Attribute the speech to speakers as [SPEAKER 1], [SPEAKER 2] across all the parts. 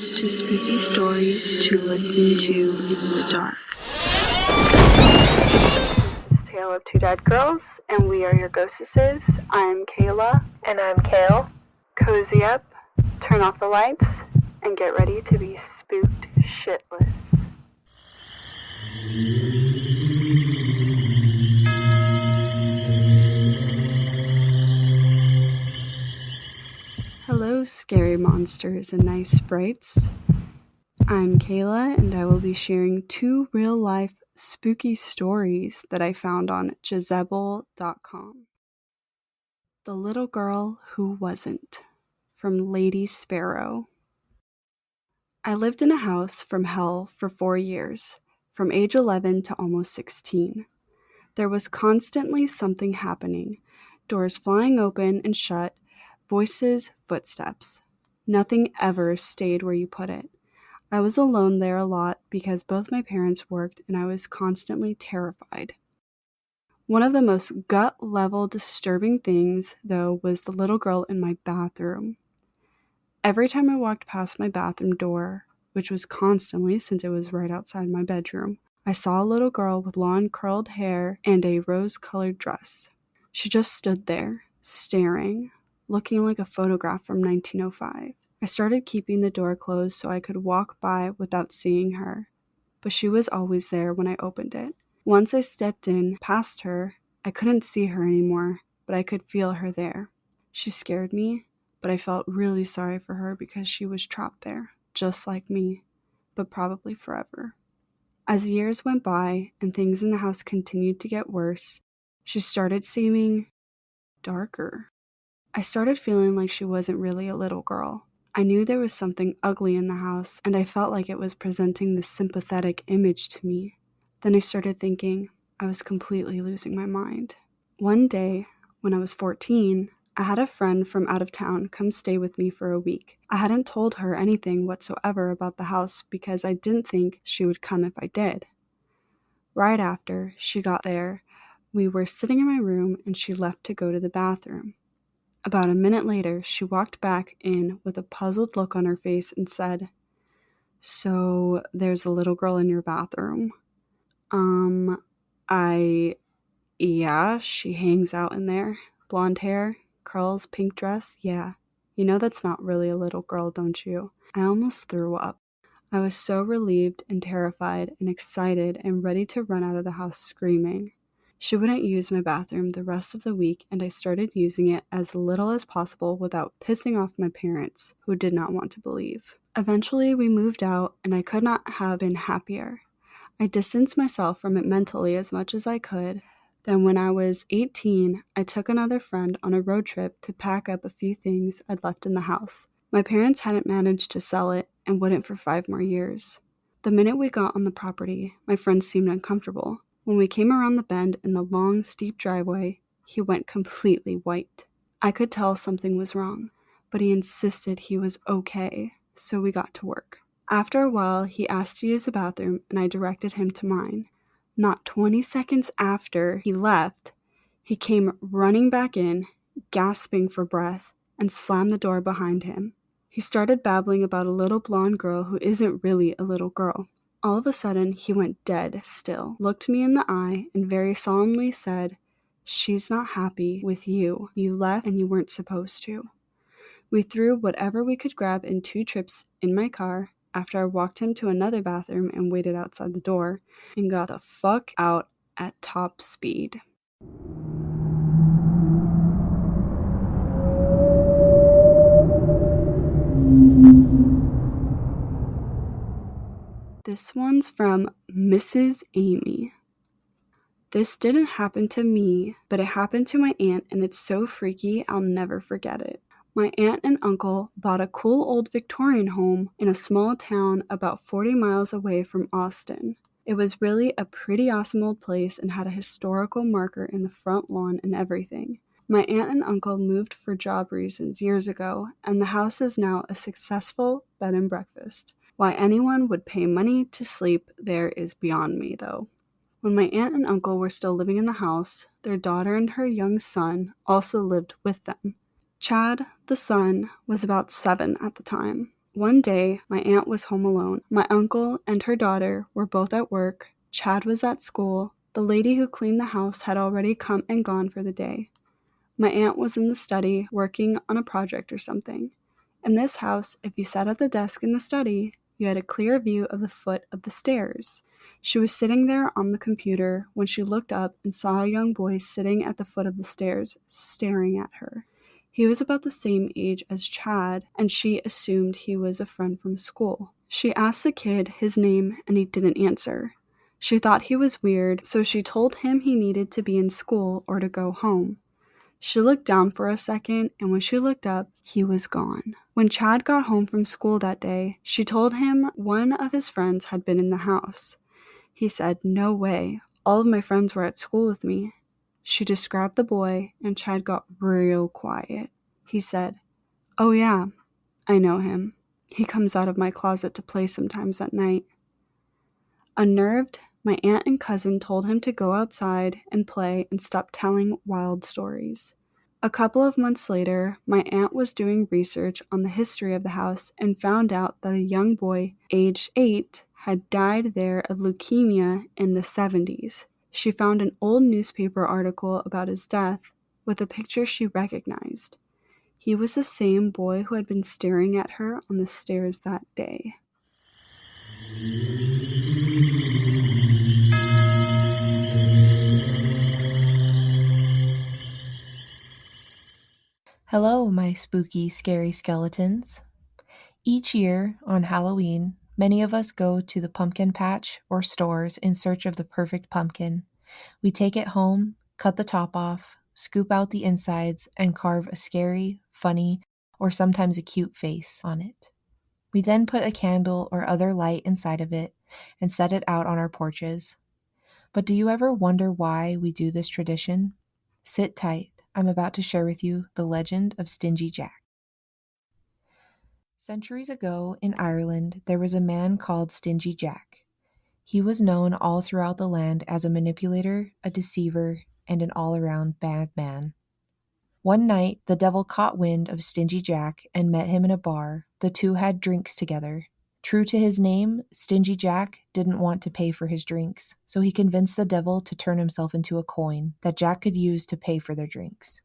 [SPEAKER 1] to spooky stories to listen to in the dark.
[SPEAKER 2] This is Tale of Two Dead Girls, and we are your ghostesses. I'm Kayla.
[SPEAKER 3] And I'm Kale.
[SPEAKER 2] Cozy up, turn off the lights, and get ready to be spooked shitless. Hello, scary monsters and nice sprites. I'm Kayla, and I will be sharing 2 real-life spooky stories that I found on Jezebel.com. The Little Girl Who Wasn't, from Lady Sparrow. I lived in a house from hell for 4 years, from age 11 to almost 16. There was constantly something happening, doors flying open and shut, voices, footsteps. Nothing ever stayed where you put it. I was alone there a lot because both my parents worked and I was constantly terrified. One of the most gut-level disturbing things, though, was the little girl in my bathroom. Every time I walked past my bathroom door, which was constantly since it was right outside my bedroom, I saw a little girl with long curled hair and a rose-colored dress. She just stood there, staring, looking like a photograph from 1905. I started keeping the door closed so I could walk by without seeing her, but she was always there when I opened it. Once I stepped in past her, I couldn't see her anymore, but I could feel her there. She scared me, but I felt really sorry for her because she was trapped there, just like me, but probably forever. As years went by and things in the house continued to get worse, she started seeming darker. I started feeling like she wasn't really a little girl. I knew there was something ugly in the house, and I felt like it was presenting this sympathetic image to me. Then I started thinking I was completely losing my mind. One day, when I was 14, I had a friend from out of town come stay with me for a week. I hadn't told her anything whatsoever about the house because I didn't think she would come if I did. Right after she got there, we were sitting in my room and she left to go to the bathroom. About a minute later, she walked back in with a puzzled look on her face and said, "So, there's a little girl in your bathroom?" Yeah, she hangs out in there. Blonde hair, curls, pink dress, yeah. You know that's not really a little girl, don't you? I almost threw up. I was so relieved and terrified and excited and ready to run out of the house screaming. She wouldn't use my bathroom the rest of the week, and I started using it as little as possible without pissing off my parents, who did not want to believe. Eventually, we moved out, and I could not have been happier. I distanced myself from it mentally as much as I could. Then when I was 18, I took another friend on a road trip to pack up a few things I'd left in the house. My parents hadn't managed to sell it and wouldn't for 5 more years. The minute we got on the property, my friend seemed uncomfortable. When we came around the bend in the long, steep driveway, he went completely white. I could tell something was wrong, but he insisted he was okay, so we got to work. After a while, he asked to use the bathroom, and I directed him to mine. Not 20 seconds after he left, he came running back in, gasping for breath, and slammed the door behind him. He started babbling about a little blonde girl who isn't really a little girl. All of a sudden, he went dead still, looked me in the eye, and very solemnly said, "She's not happy with you. You left and you weren't supposed to." We threw whatever we could grab in 2 trips in my car after I walked him to another bathroom and waited outside the door, and got the fuck out at top speed. This one's from Mrs. Amy. This didn't happen to me, but it happened to my aunt, and it's so freaky I'll never forget it. My aunt and uncle bought a cool old Victorian home in a small town about 40 miles away from Austin. It was really a pretty awesome old place and had a historical marker in the front lawn and everything. My aunt and uncle moved for job reasons years ago, and the house is now a successful bed and breakfast. Why anyone would pay money to sleep there is beyond me, though. When my aunt and uncle were still living in the house, their daughter and her young son also lived with them. Chad, the son, was about 7 at the time. One day, my aunt was home alone. My uncle and her daughter were both at work. Chad was at school. The lady who cleaned the house had already come and gone for the day. My aunt was in the study working on a project or something. In this house, if you sat at the desk in the study, you had a clear view of the foot of the stairs. She was sitting there on the computer when she looked up and saw a young boy sitting at the foot of the stairs, staring at her. He was about the same age as Chad, and she assumed he was a friend from school. She asked the kid his name, and he didn't answer. She thought he was weird, so she told him he needed to be in school or to go home. She looked down for a second, and when she looked up, he was gone. When Chad got home from school that day, she told him one of his friends had been in the house. He said, "No way. All of my friends were at school with me." She described the boy, and Chad got real quiet. He said, "Oh yeah, I know him. He comes out of my closet to play sometimes at night." Unnerved, my aunt and cousin told him to go outside and play and stop telling wild stories. A couple of months later, my aunt was doing research on the history of the house and found out that a young boy, age 8, had died there of leukemia in the 70s. She found an old newspaper article about his death with a picture she recognized. He was the same boy who had been staring at her on the stairs that day.
[SPEAKER 3] Hello, my spooky, scary skeletons. Each year on Halloween, many of us go to the pumpkin patch or stores in search of the perfect pumpkin. We take it home, cut the top off, scoop out the insides, and carve a scary, funny, or sometimes a cute face on it. We then put a candle or other light inside of it and set it out on our porches. But do you ever wonder why we do this tradition? Sit tight. I'm about to share with you the legend of Stingy Jack. Centuries ago in Ireland, there was a man called Stingy Jack. He was known all throughout the land as a manipulator, a deceiver, and an all-around bad man. One night, the devil caught wind of Stingy Jack and met him in a bar. The two had drinks together. True to his name, Stingy Jack didn't want to pay for his drinks, so he convinced the devil to turn himself into a coin that Jack could use to pay for their drinks.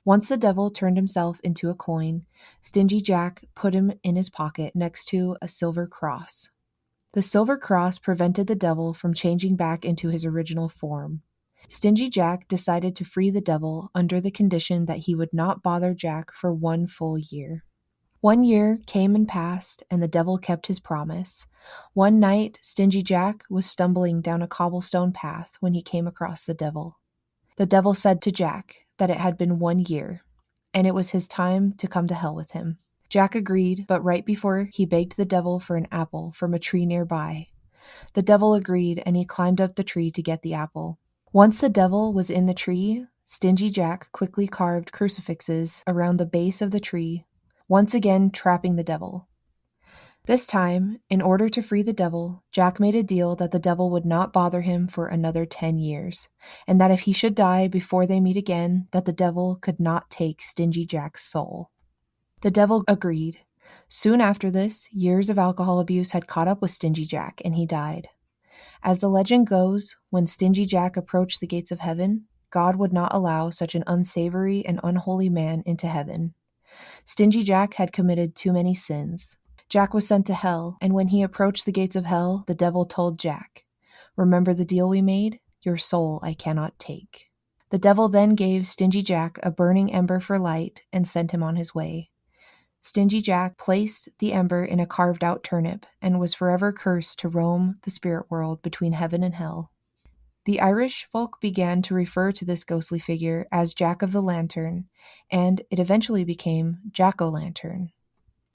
[SPEAKER 3] Once the devil turned himself into a coin, Stingy Jack put him in his pocket next to a silver cross. The silver cross prevented the devil from changing back into his original form. Stingy Jack decided to free the devil under the condition that he would not bother Jack for 1 full year. 1 year came and passed, and the devil kept his promise. One night, Stingy Jack was stumbling down a cobblestone path when he came across the devil. The devil said to Jack that it had been 1 year, and it was his time to come to hell with him. Jack agreed, but right before he begged the devil for an apple from a tree nearby. The devil agreed, and he climbed up the tree to get the apple. Once the devil was in the tree, Stingy Jack quickly carved crucifixes around the base of the tree, once again trapping the devil. This time, in order to free the devil, Jack made a deal that the devil would not bother him for another 10 years, and that if he should die before they meet again, that the devil could not take Stingy Jack's soul. The devil agreed. Soon after this, years of alcohol abuse had caught up with Stingy Jack, and he died. As the legend goes, when Stingy Jack approached the gates of heaven, God would not allow such an unsavory and unholy man into heaven. Stingy Jack had committed too many sins. Jack was sent to hell, and when he approached the gates of hell, the devil told Jack, "Remember the deal we made? Your soul I cannot take." The devil then gave Stingy Jack a burning ember for light and sent him on his way. Stingy Jack placed the ember in a carved-out turnip and was forever cursed to roam the spirit world between heaven and hell. The Irish folk began to refer to this ghostly figure as Jack of the Lantern, and it eventually became Jack-o'-lantern.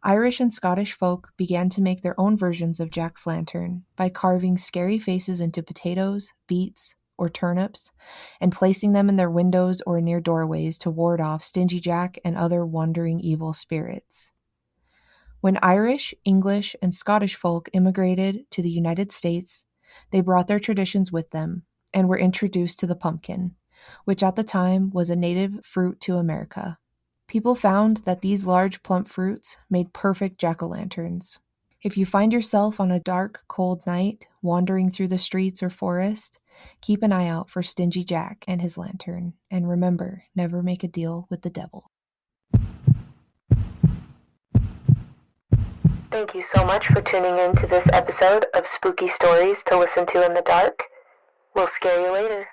[SPEAKER 3] Irish and Scottish folk began to make their own versions of Jack's lantern by carving scary faces into potatoes, beets, or turnips, and placing them in their windows or near doorways to ward off Stingy Jack and other wandering evil spirits. When Irish, English, and Scottish folk immigrated to the United States, they brought their traditions with them and were introduced to the pumpkin, which at the time was a native fruit to America. People found that these large plump fruits made perfect jack-o'-lanterns. If you find yourself on a dark, cold night wandering through the streets or forest, keep an eye out for Stingy Jack and his lantern, and remember, never make a deal with the devil.
[SPEAKER 4] Thank you so much for tuning in to this episode of Spooky Stories to Listen to in the Dark. We'll scare you later.